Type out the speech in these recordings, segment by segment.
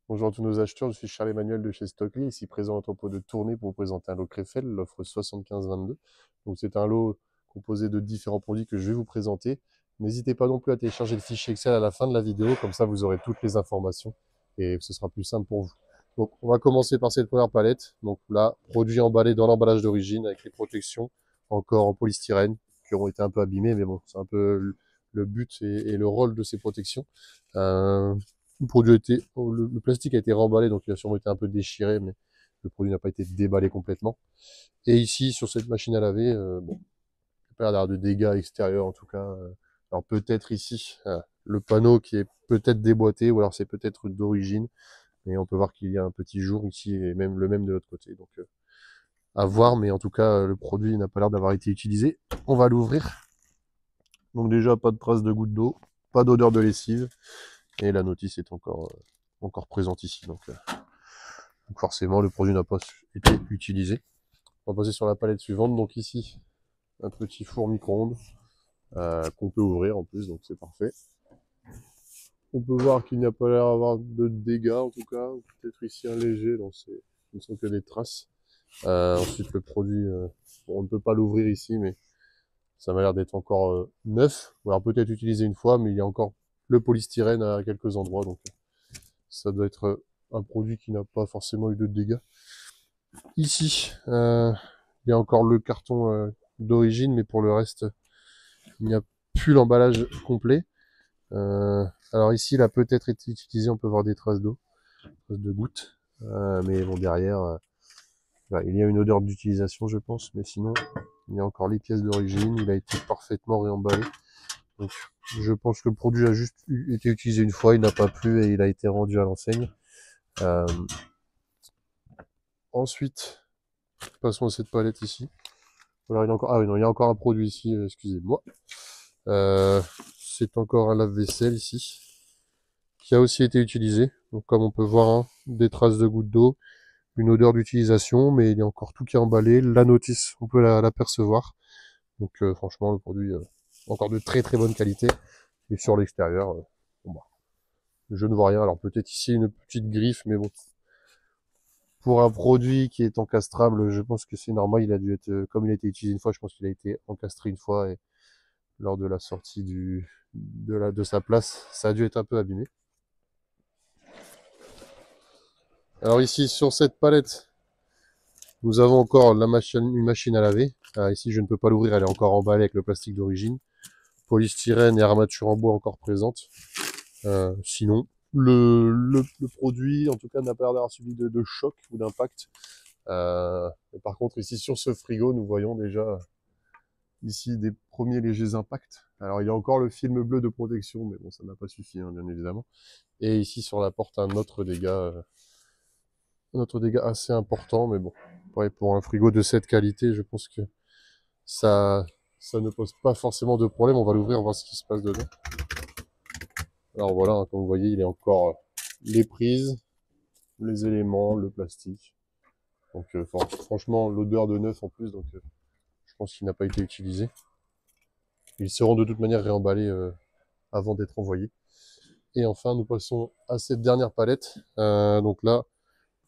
Bonjour à tous nos acheteurs, je suis Charles-Emmanuel de chez Stockly, ici présent à l'entrepôt de Tournai pour vous présenter un lot Krefel, l'offre 75-22. Donc c'est un lot composé de différents produits que je vais vous présenter. N'hésitez pas non plus à télécharger le fichier Excel à la fin de la vidéo, comme ça vous aurez toutes les informations et ce sera plus simple pour vous. Donc on va commencer par cette première palette. Donc là, produits emballés dans l'emballage d'origine avec les protections, encore en polystyrène, qui auront été un peu abîmés, mais bon, c'est un peu le but et le rôle de ces protections. Le produit a été, le plastique a été remballé, donc il a sûrement été un peu déchiré, mais le produit n'a pas été déballé complètement. Et ici, sur cette machine à laver, bon, il n'y a pas l'air de dégâts extérieurs en tout cas. Alors peut-être ici, le panneau qui est peut-être déboîté, ou alors c'est peut-être d'origine, mais on peut voir qu'il y a un petit jour ici, et même le même de l'autre côté. Donc à voir, mais en tout cas, le produit n'a pas l'air d'avoir été utilisé. On va l'ouvrir. Donc déjà, pas de traces de gouttes d'eau, pas d'odeur de lessive, et la notice est encore présente ici. Donc forcément, le produit n'a pas été utilisé. On va passer sur la palette suivante. Donc ici, un petit four micro-ondes qu'on peut ouvrir en plus, donc c'est parfait. On peut voir qu'il n'y a pas l'air d'avoir de dégâts en tout cas, peut-être ici un léger, donc ce ne sont que des traces. Ensuite le produit, bon, on ne peut pas l'ouvrir ici, mais ça m'a l'air d'être encore neuf, ou alors peut-être utilisé une fois, mais il y a encore le polystyrène à quelques endroits, donc ça doit être un produit qui n'a pas forcément eu de dégâts. Ici, il y a encore le carton d'origine, mais pour le reste, il n'y a plus l'emballage complet. Alors ici, il a peut-être été utilisé, on peut voir des traces d'eau, traces de gouttes. Mais bon, derrière, il y a une odeur d'utilisation, je pense, mais sinon, il y a encore les pièces d'origine, il a été parfaitement réemballé. Donc, je pense que le produit a juste été utilisé une fois, il n'a pas plu et il a été rendu à l'enseigne. Ensuite, passons à cette palette ici. Alors, il y a encore, ah oui, non, il y a encore un produit ici, excusez-moi. C'est encore un lave-vaisselle ici, qui a aussi été utilisé. Donc, comme on peut voir, hein, des traces de gouttes d'eau, une odeur d'utilisation, mais il y a encore tout qui est emballé. La notice, on peut l'apercevoir. Donc, franchement, le produit, encore de très très bonne qualité. Et sur l'extérieur, bon, bah, je ne vois rien. Alors, peut-être ici une petite griffe, mais bon. Pour un produit qui est encastrable, je pense que c'est normal. Il a dû être, comme il a été utilisé une fois, je pense qu'il a été encastré une fois. Et lors de la sortie de sa place, ça a dû être un peu abîmé. Alors ici, sur cette palette, nous avons encore une machine à laver. Ici, je ne peux pas l'ouvrir, elle est encore emballée avec le plastique d'origine. Polystyrène et armature en bois encore présentes. Sinon, le produit, en tout cas, n'a pas l'air d'avoir subi de choc ou d'impact. Par contre, ici, sur ce frigo, nous voyons déjà ici des premiers légers impacts. Alors, il y a encore le film bleu de protection, mais bon, ça n'a pas suffi, hein, bien évidemment. Et ici, sur la porte, un autre dégât assez important, mais bon, ouais, pour un frigo de cette qualité, je pense que ça, ça ne pose pas forcément de problème. On va l'ouvrir, on va voir ce qui se passe dedans. Alors voilà, hein, comme vous voyez, il est encore les prises, les éléments, le plastique. Donc franchement, l'odeur de neuf en plus, donc je pense qu'il n'a pas été utilisé. Ils seront de toute manière réemballés avant d'être envoyés. Et enfin, nous passons à cette dernière palette. Donc là,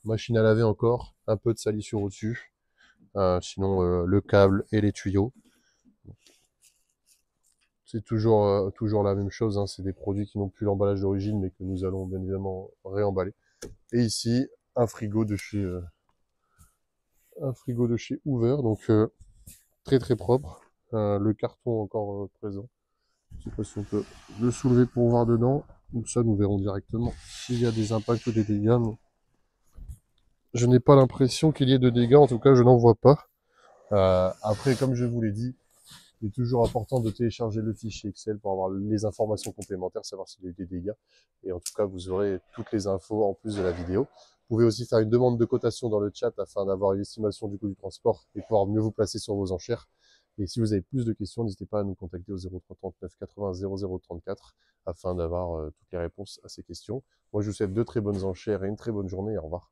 machine à laver encore, un peu de salissure au-dessus. Sinon, le câble et les tuyaux. C'est toujours la même chose, hein. C'est des produits qui n'ont plus l'emballage d'origine, mais que nous allons bien évidemment réemballer. Et ici, un frigo de chez Hoover, donc très très propre. Le carton encore présent. Je sais pas si on peut le soulever pour voir dedans. Donc ça, nous verrons directement s'il y a des impacts ou des dégâts. Mais je n'ai pas l'impression qu'il y ait de dégâts, en tout cas, je n'en vois pas. Après, comme je vous l'ai dit, il est toujours important de télécharger le fichier Excel pour avoir les informations complémentaires, savoir s'il y a eu des dégâts. Et en tout cas, vous aurez toutes les infos en plus de la vidéo. Vous pouvez aussi faire une demande de cotation dans le chat afin d'avoir une estimation du coût du transport et pouvoir mieux vous placer sur vos enchères. Et si vous avez plus de questions, n'hésitez pas à nous contacter au 0339 80 00 34 afin d'avoir toutes les réponses à ces questions. Moi, je vous souhaite de très bonnes enchères et une très bonne journée. Au revoir.